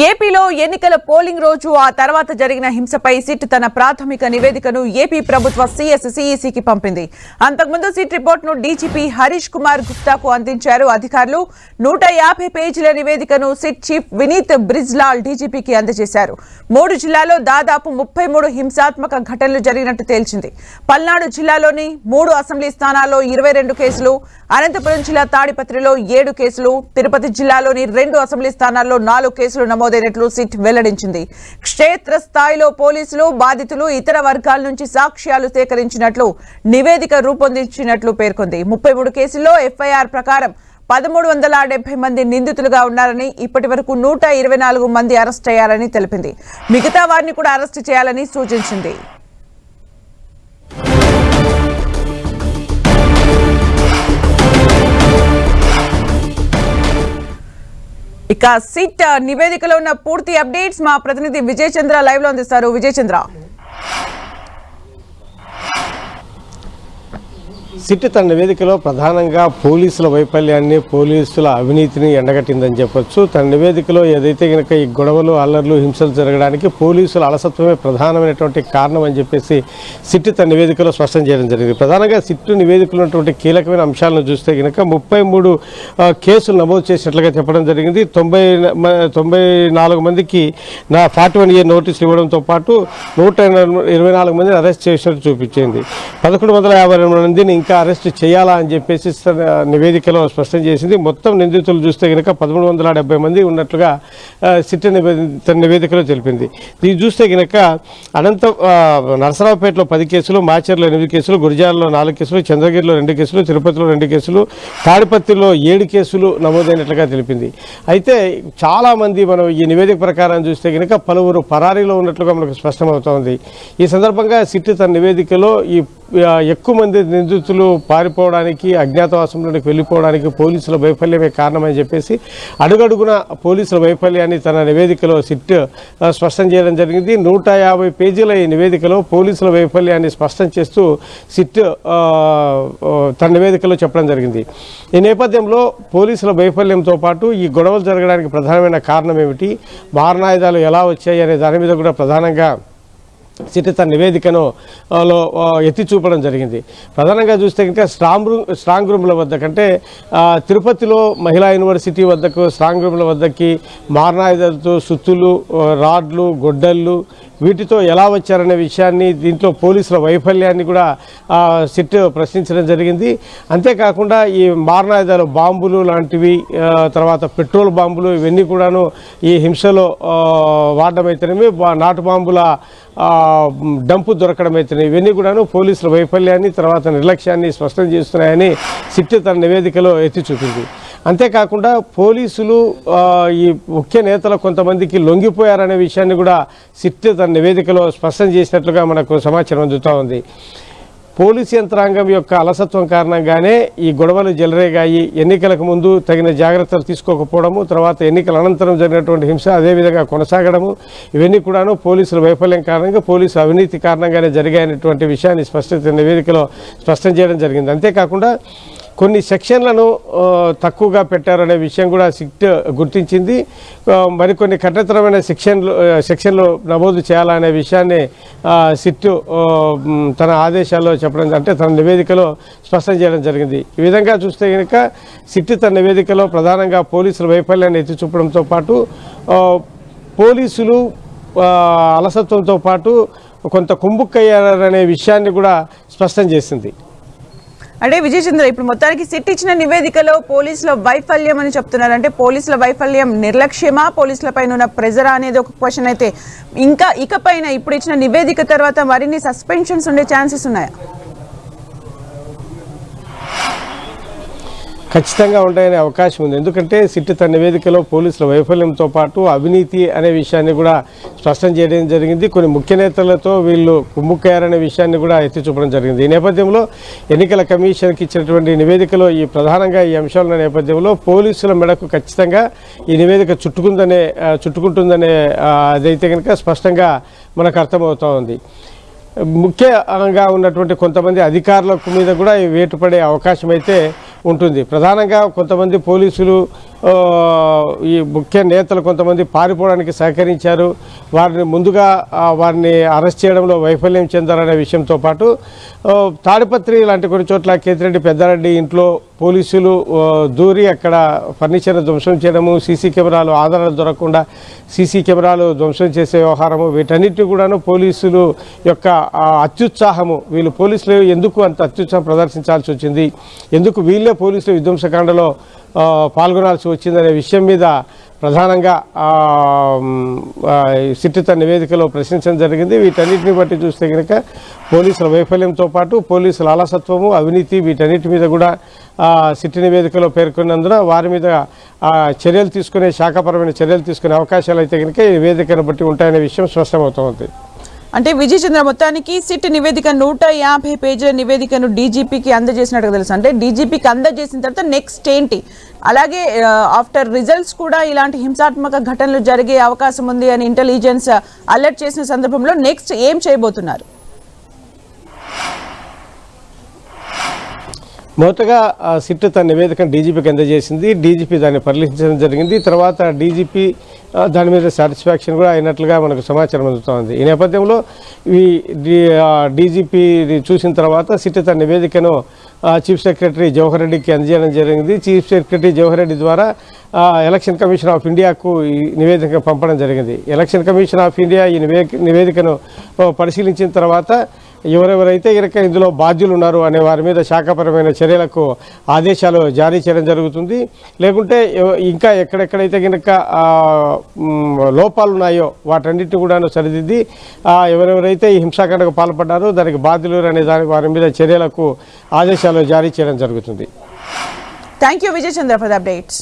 ఏపీలో ఎన్నికల పోలింగ్ రోజు ఆ తర్వాత జరిగిన హింసపై సిట్ తన ప్రాథమిక నివేదికను ఏపీ ప్రభుత్వ సిఎస్సిఈసికి పంపింది. అంతకుముందు సిట్ రిపోర్టును డీజీపీ హరీష్ కుమార్ గుప్తాకు అందించారు అధికారులు. 150 పేజీల నివేదికను సిట్ చీఫ్ వినీత్ బ్రిజ్లాల్ డీజీపీకి అందజేశారు. 3 జిల్లాల్లో దాదాపు 33 హింసాత్మక ఘటనలు జరిగినట్టు తేల్చింది. పల్నాడు జిల్లాలోని 3 అసెంబ్లీ స్థానాల్లో 22 కేసులు, అనంతపురం జిల్లా తాడిపత్రిలో 7 కేసులు, తిరుపతి జిల్లాలోని 2 అసెంబ్లీ స్థానాల్లో 4 కేసులు నమోదైనట్లు సిట్ వెల్లడించింది. క్షేత్ర స్థాయిలో పోలీసులు, బాధితులు, ఇతర వర్గాల నుంచి సాక్ష్యాలు సేకరించినట్లు నివేదిక రూపొందించినట్లు పేర్కొంది. 33 కేసుల్లో ఎఫ్ఐఆర్ ప్రకారం 1370 మంది నిందితులుగా ఉన్నారని, ఇప్పటి వరకు 124 మంది అరెస్ట్ అయ్యారని తెలిపింది. మిగతా వారిని కూడా అరెస్ట్ చేయాలని సూచించింది. ఇక సిట్ నివేదికలో ఉన్న పూర్తి అప్డేట్స్ మా ప్రతినిధి విజయ్ చంద్ర లైవ్ లో అందిస్తారు. విజయ్ చంద్ర, సిట్ తన నివేదికలో ప్రధానంగా పోలీసుల వైఫల్యాన్ని, పోలీసుల అవినీతిని ఎండగట్టిందని చెప్పొచ్చు. తన నివేదికలో ఏదైతే కనుక ఈ గొడవలు, అల్లర్లు, హింసలు జరగడానికి పోలీసుల అలసత్వమే ప్రధానమైనటువంటి కారణం అని చెప్పేసి సిట్ తన నివేదికలో స్పష్టం చేయడం జరిగింది. ప్రధానంగా సిట్ నివేదికలో ఉన్నటువంటి కీలకమైన అంశాలను చూస్తే కనుక 33 కేసులు నమోదు చేసినట్లుగా చెప్పడం జరిగింది. 94 మందికి 41 ఇయర్ నోటీసులు ఇవ్వడంతో పాటు 124 మందిని అరెస్ట్ చేసినట్టు చూపించింది. 1152 మందిని ఇంకా అరెస్ట్ చేయాలా అని చెప్పేసి నివేదికలో స్పష్టం చేసింది. మొత్తం నిందితులు చూస్తే కనుక 1370 మంది ఉన్నట్లుగా సిట్ నివేదికలో తెలిపింది. ఇది చూస్తే కనుక నరసరావుపేటలో 10 కేసులు, మాచర్లో 8 కేసులు, గురిజాలలో 4 కేసులు, చంద్రగిరిలో 2 కేసులు, తిరుపతిలో 2 కేసులు, తాడిపత్రిలో 7 కేసులు నమోదైనట్లుగా తెలిపింది. అయితే చాలామంది మనం ఈ నివేదిక ప్రకారం చూస్తే కనుక పలువురు పరారీలో ఉన్నట్లుగా మనకు స్పష్టమవుతోంది. ఈ సందర్భంగా సిట్ తన నివేదికలో ఈ ఎక్కువ మంది నిందితులు పారిపోవడానికి, అజ్ఞాతవాసంలోకి వెళ్ళిపోవడానికి పోలీసుల వైఫల్యమే కారణమని చెప్పేసి అడుగడుగున పోలీసుల వైఫల్యాన్ని తన నివేదికలో సిట్ స్పష్టం చేయడం జరిగింది. 150 పేజీల ఈ నివేదికలో పోలీసుల వైఫల్యాన్ని స్పష్టం చేస్తూ సిట్ తన నివేదికలో చెప్పడం జరిగింది. ఈ నేపథ్యంలో పోలీసుల వైఫల్యంతో పాటు ఈ గొడవలు జరగడానికి ప్రధానమైన కారణం ఏమిటి, మారణాయుధాలు ఎలా వచ్చాయి అనే దాని మీద కూడా ప్రధానంగా సిట్ తన నివేదికను ఎత్తి చూపడం జరిగింది. ప్రధానంగా చూస్తే కనుక స్ట్రాంగ్ రూమ్ల వద్ద కంటే తిరుపతిలో మహిళా యూనివర్సిటీ వద్దకు స్ట్రాంగ్ రూమ్ల వద్దకి మారణాయుధాలతో సుత్తులు, రాడ్లు, గొడ్డళ్ళు వీటితో ఎలా వచ్చారనే విషయాన్ని, దీంట్లో పోలీసుల వైఫల్యాన్ని కూడా సిట్ ప్రశ్నించడం జరిగింది. అంతేకాకుండా ఈ మారణాయుధాలు, బాంబులు లాంటివి, తర్వాత పెట్రోల్ బాంబులు ఇవన్నీ కూడాను ఈ హింసలో వాడడమైతేనేమి, నాటు బాంబుల డంపు దొరకడమైతేనే ఇవన్నీ కూడాను పోలీసుల వైఫల్యాన్ని, తర్వాత నిర్లక్ష్యాన్ని స్పష్టం చేస్తున్నాయని సిట్ తన నివేదికలో ఎత్తి చూపింది. అంతేకాకుండా పోలీసులు ఈ ముఖ్య నేతలు కొంతమందికి లొంగిపోయారనే విషయాన్ని కూడా సిట్ తన నివేదికలో స్పష్టం చేసినట్లుగా మనకు సమాచారం అందుతూ ఉంది. పోలీసు యంత్రాంగం యొక్క అలసత్వం కారణంగానే ఈ గొడవలు చెలరేగాయి. ఎన్నికలకు ముందు తగిన జాగ్రత్తలు తీసుకోకపోవడము, తర్వాత ఎన్నికల అనంతరం జరిగినటువంటి హింస అదేవిధంగా కొనసాగడము, ఇవన్నీ కూడాను పోలీసుల వైఫల్యం కారణంగా, పోలీసు అవినీతి కారణంగానే జరిగాయనేటువంటి విషయాన్ని నివేదికలో స్పష్టం చేయడం జరిగింది. అంతేకాకుండా కొన్ని సెక్షన్లను తక్కువగా పెట్టారనే విషయం కూడా సిట్ గుర్తించింది. మరికొన్ని కఠినతరమైన సెక్షన్లు నమోదు చేయాలనే విషయాన్ని సిట్ తన ఆదేశాల్లో చెప్పడం, అంటే తన నివేదికలో స్పష్టం చేయడం జరిగింది. ఈ విధంగా చూస్తే కనుక సిట్ తన నివేదికలో ప్రధానంగా పోలీసుల వైఫల్యాన్ని ఎత్తి చూపడంతో పాటు పోలీసులు అలసత్వంతో పాటు కొంత కుంభుక్కయ్యారనే విషయాన్ని కూడా స్పష్టం చేసింది. అంటే విజయ్ చంద్ర, ఇప్పుడు మొత్తానికి సిట్ ఇచ్చిన నివేదికలో పోలీసుల వైఫల్యం అని చెప్తున్నారు. అంటే పోలీసుల వైఫల్యం నిర్లక్ష్యమా, పోలీసుల పైన ఉన్న ప్రెజరా అనేది ఒక క్వశ్చన్ అయితే, ఇకపైన ఇప్పుడు ఇచ్చిన నివేదిక తర్వాత మరిన్ని సస్పెన్షన్స్ ఉండే ఛాన్సెస్ ఉన్నాయా? ఖచ్చితంగా ఉంటాయనే అవకాశం ఉంది. ఎందుకంటే సిట్ తన నివేదికలో పోలీసుల వైఫల్యంతో పాటు అవినీతి అనే విషయాన్ని కూడా స్పష్టం చేయడం జరిగింది. కొన్ని ముఖ్య నేతలతో వీళ్ళు కుమ్ముక్కయ్యారనే విషయాన్ని కూడా ఎత్తి చూపడం జరిగింది. ఈ నేపథ్యంలో ఎన్నికల కమిషన్కి ఇచ్చినటువంటి నివేదికలో ఈ ప్రధానంగా ఈ అంశాల నేపథ్యంలో పోలీసుల మెడకు ఖచ్చితంగా ఈ నివేదిక చుట్టుకుంటుందనే అదైతే కనుక స్పష్టంగా మనకు అర్థమవుతూ ఉంది. ముఖ్యంగా ఉన్నటువంటి కొంతమంది అధికారుల మీద కూడా వేటు పడే అవకాశం అయితే ఉంటుంది. ప్రధానంగా కొంతమంది పోలీసులు ఈ ముఖ్య నేతలు కొంతమంది పారిపోవడానికి సహకరించారు, వారిని ముందుగా వారిని అరెస్ట్ చేయడంలో వైఫల్యం చెందారనే విషయంతో పాటు తాడిపత్రి లాంటి కొన్ని చోట్ల కేతిరెడ్డి పెద్దారెడ్డి ఇంట్లో పోలీసులు దూరి అక్కడ ఫర్నిచర్ ధ్వంసం చేయడము, సీసీ కెమెరాలు ఆధారాలు దొరకకుండా సీసీ కెమెరాలు ధ్వంసం చేసే వ్యవహారము, వీటన్నిటిని కూడాను పోలీసులు యొక్క అత్యుత్సాహము, వీళ్ళు పోలీసులు ఎందుకు అంత అత్యుత్సాహం ప్రదర్శించాల్సి వచ్చింది, ఎందుకు వీళ్ళే పోలీసులు విధ్వంసకాండలో పాల్గొనాల్సి వచ్చిందనే విషయం మీద ప్రధానంగా సిట్ తన నివేదికలో ప్రశ్నించడం జరిగింది. వీటన్నిటిని బట్టి చూస్తే కనుక పోలీసుల వైఫల్యంతో పాటు పోలీసుల అలసత్వము, అవినీతి వీటన్నిటి మీద కూడా సిట్ నివేదికలో పేర్కొన్నందున వారి మీద చర్యలు తీసుకునే శాఖపరమైన చర్యలు తీసుకునే అవకాశాలు అయితే కనుక ఈ నివేదికను బట్టి ఉంటాయనే విషయం స్పష్టమవుతోంది. అంటే విజయ్ చంద్ర మొత్తానికి సిట్ నివేదిక 150 పేజీల నివేదికను డీజీపీకి అందజేసినట్టుగా తెలుసు. అంటే డీజీపీకి అందజేసిన తర్వాత నెక్స్ట్ ఏంటి? అలాగే ఆఫ్టర్ రిజల్ట్స్ కూడా ఇలాంటి హింసాత్మక ఘటనలు జరిగే అవకాశం ఉంది అని ఇంటెలిజెన్స్ అలర్ట్ చేసిన సందర్భంలో నెక్స్ట్ ఏం చేయబోతున్నారు? మొదటగా సిట్ తన నివేదికను డీజీపీకి అందజేసింది. డీజీపీ దాన్ని పరిశీలించడం జరిగింది. తర్వాత డీజీపీ దాని మీద సాటిస్ఫాక్షన్ కూడా అయినట్లుగా మనకు సమాచారం అందుతోంది. ఈ నేపథ్యంలో ఈ డీజీపీ చూసిన తర్వాత సిట్ తన నివేదికను చీఫ్ సెక్రటరీ జవహర్ రెడ్డికి అందజేయడం జరిగింది. చీఫ్ సెక్రటరీ జవహర్ రెడ్డి ద్వారా ఎలక్షన్ కమిషన్ ఆఫ్ ఇండియాకు ఈ నివేదిక పంపడం జరిగింది. ఎలక్షన్ కమిషన్ ఆఫ్ ఇండియా ఈ నివేదికను పరిశీలించిన తర్వాత ఎవరెవరైతే కనుక ఇందులో బాధ్యులు ఉన్నారు అనే వారి మీద శాఖపరమైన చర్యలకు ఆదేశాలు జారీ చేయడం జరుగుతుంది. లేకుంటే ఇంకా ఎక్కడెక్కడైతే కనుక లోపాలు ఉన్నాయో వాటన్నిటిని కూడా సరిదిద్ది ఎవరెవరైతే ఈ హింసాకాండకు పాల్పడ్డారో దానికి బాధ్యులు అనే వారి మీద చర్యలకు ఆదేశాలు జారీ చేయడం జరుగుతుంది. Thank you Vijay Chandra for the updates.